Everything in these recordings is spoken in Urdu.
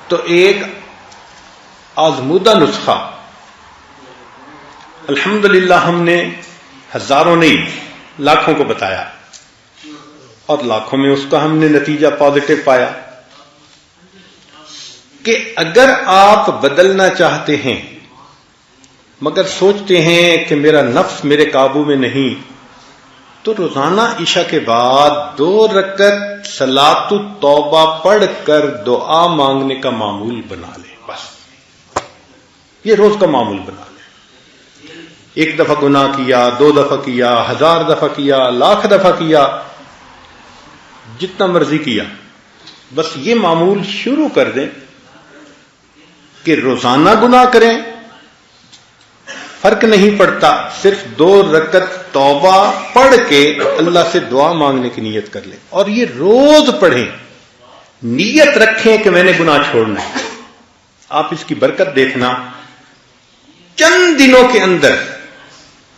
تو ایک آزمودہ نسخہ الحمدللہ ہم نے ہزاروں نہیں لاکھوں کو بتایا اور لاکھوں میں اس کا ہم نے نتیجہ پازیٹو پایا کہ اگر آپ بدلنا چاہتے ہیں مگر سوچتے ہیں کہ میرا نفس میرے قابو میں نہیں، تو روزانہ عشاء کے بعد 2 رکعت صلاۃ التوبہ پڑھ کر دعا مانگنے کا معمول بنا لیں. بس یہ روز کا معمول بنا لیں. 1 دفعہ گناہ کیا، 2 دفعہ کیا، 1000 دفعہ کیا، لاکھ دفعہ کیا، جتنا مرضی کیا، بس یہ معمول شروع کر دیں کہ روزانہ گناہ کریں، فرق نہیں پڑتا، صرف 2 رکعت توبہ پڑھ کے اللہ سے دعا مانگنے کی نیت کر لیں اور یہ روز پڑھیں. نیت رکھیں کہ میں نے گناہ چھوڑنا ہے. آپ اس کی برکت دیکھنا، چند دنوں کے اندر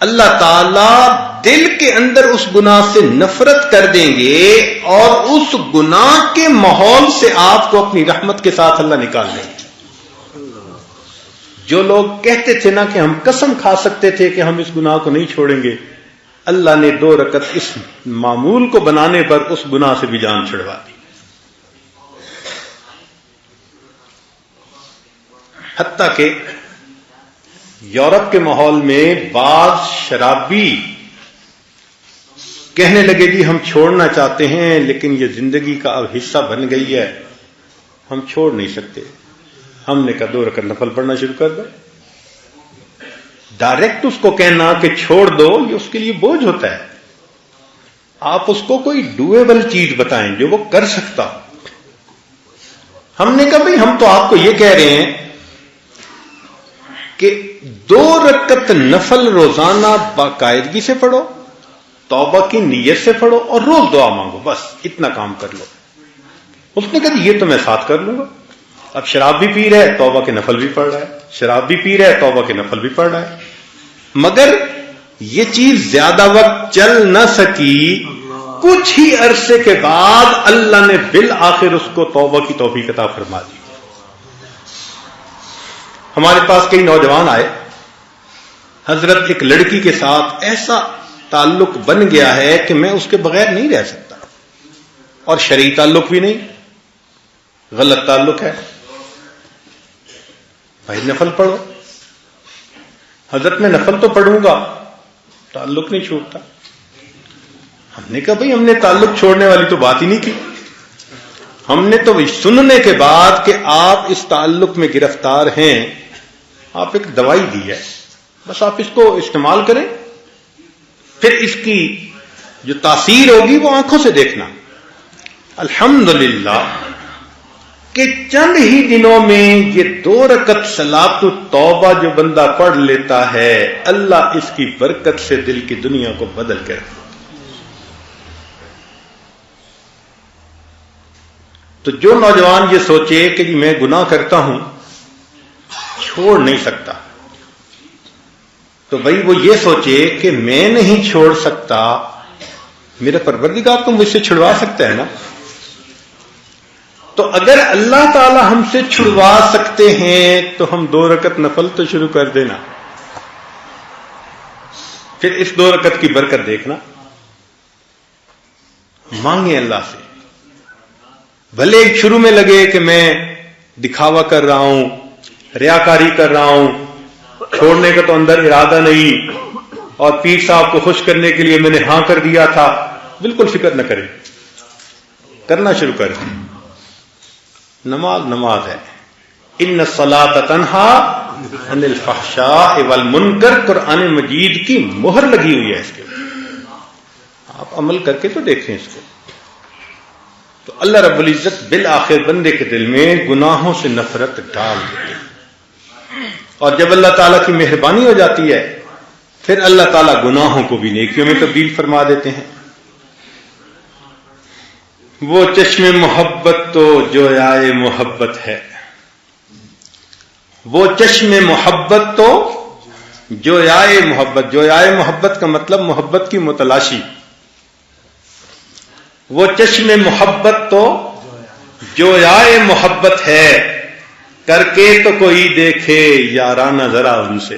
اللہ تعالی دل کے اندر اس گناہ سے نفرت کر دیں گے اور اس گناہ کے ماحول سے آپ کو اپنی رحمت کے ساتھ اللہ نکال دیں گے. جو لوگ کہتے تھے نا کہ ہم قسم کھا سکتے تھے کہ ہم اس گناہ کو نہیں چھوڑیں گے، اللہ نے 2 رکعت اس معمول کو بنانے پر اس گناہ سے بھی جان چھڑوا دی. حتیٰ کہ یورپ کے ماحول میں بعض شرابی کہنے لگے جی ہم چھوڑنا چاہتے ہیں لیکن یہ زندگی کا اب حصہ بن گئی ہے، ہم چھوڑ نہیں سکتے. ہم نے کہا 2 رکعت نفل پڑھنا شروع کر دو. ڈائریکٹ اس کو کہنا کہ چھوڑ دو یہ اس کے لیے بوجھ ہوتا ہے. آپ اس کو کوئی ڈویبل چیز بتائیں جو وہ کر سکتا. ہم نے کہا بھئی ہم تو آپ کو یہ کہہ رہے ہیں کہ 2 رکعت نفل روزانہ باقاعدگی سے پڑھو، توبہ کی نیت سے پڑھو اور روز دعا مانگو، بس اتنا کام کر لو. اس نے کہا یہ تو میں ساتھ کر لوں گا. اب شراب بھی پی رہا ہے، توبہ کے نفل بھی پڑھ رہا ہے، شراب بھی پی رہا ہے، توبہ کے نفل بھی پڑھ رہا ہے، مگر یہ چیز زیادہ وقت چل نہ سکی. کچھ ہی عرصے کے بعد اللہ نے بالآخر اس کو توبہ کی توفیق عطا فرما دی. ہمارے پاس کئی نوجوان آئے، حضرت ایک لڑکی کے ساتھ ایسا تعلق بن گیا ہے کہ میں اس کے بغیر نہیں رہ سکتا، اور شرعی تعلق بھی نہیں، غلط تعلق ہے. بھائی نفل پڑھو. حضرت میں نفل تو پڑھوں گا، تعلق نہیں چھوڑتا. ہم نے کہا بھائی ہم نے تعلق چھوڑنے والی تو بات ہی نہیں کی. ہم نے تو سننے کے بعد کہ آپ اس تعلق میں گرفتار ہیں، آپ ایک دوائی دی ہے، بس آپ اس کو استعمال کریں، پھر اس کی جو تاثیر ہوگی وہ آنکھوں سے دیکھنا. الحمدللہ کہ چند ہی دنوں میں یہ 2 رکعت صلاۃ التوبہ جو بندہ پڑھ لیتا ہے، اللہ اس کی برکت سے دل کی دنیا کو بدل کے رکھے. تو جو نوجوان یہ سوچے کہ جی میں گناہ کرتا ہوں چھوڑ نہیں سکتا، تو بھائی وہ یہ سوچے کہ میں نہیں چھوڑ سکتا، میرا پروردگار تو مجھ سے چھڑوا سکتا ہے نا. تو اگر اللہ تعالی ہم سے چھڑوا سکتے ہیں تو ہم 2 رکعت نفل تو شروع کر دینا. پھر اس 2 رکعت کی برکت دیکھنا. مانگیں اللہ سے. بھلے شروع میں لگے کہ میں دکھاوا کر رہا ہوں، ریاکاری کر رہا ہوں، چھوڑنے کا تو اندر ارادہ نہیں، اور پیر صاحب کو خوش کرنے کے لیے میں نے ہاں کر دیا تھا. بالکل فکر نہ کریں، کرنا شروع کر دیں. نماز نماز ہے. ان الصلاۃ تنہی عن الفحشاء والمنکر، قرآن مجید کی مہر لگی ہوئی ہے اس کے. آپ عمل کر کے تو دیکھیں اس کو. تو اللہ رب العزت بالآخر بندے کے دل میں گناہوں سے نفرت ڈال دیتے ہیں، اور جب اللہ تعالیٰ کی مہربانی ہو جاتی ہے پھر اللہ تعالیٰ گناہوں کو بھی نیکیوں میں تبدیل فرما دیتے ہیں. وہ چشم محبت تو جویائے محبت ہے، وہ چشم محبت تو جویائے محبت. جویائے محبت کا مطلب محبت کی متلاشی. وہ چشم محبت تو جویائے محبت ہے، کر کے تو کوئی دیکھے یارانہ ذرا ان سے.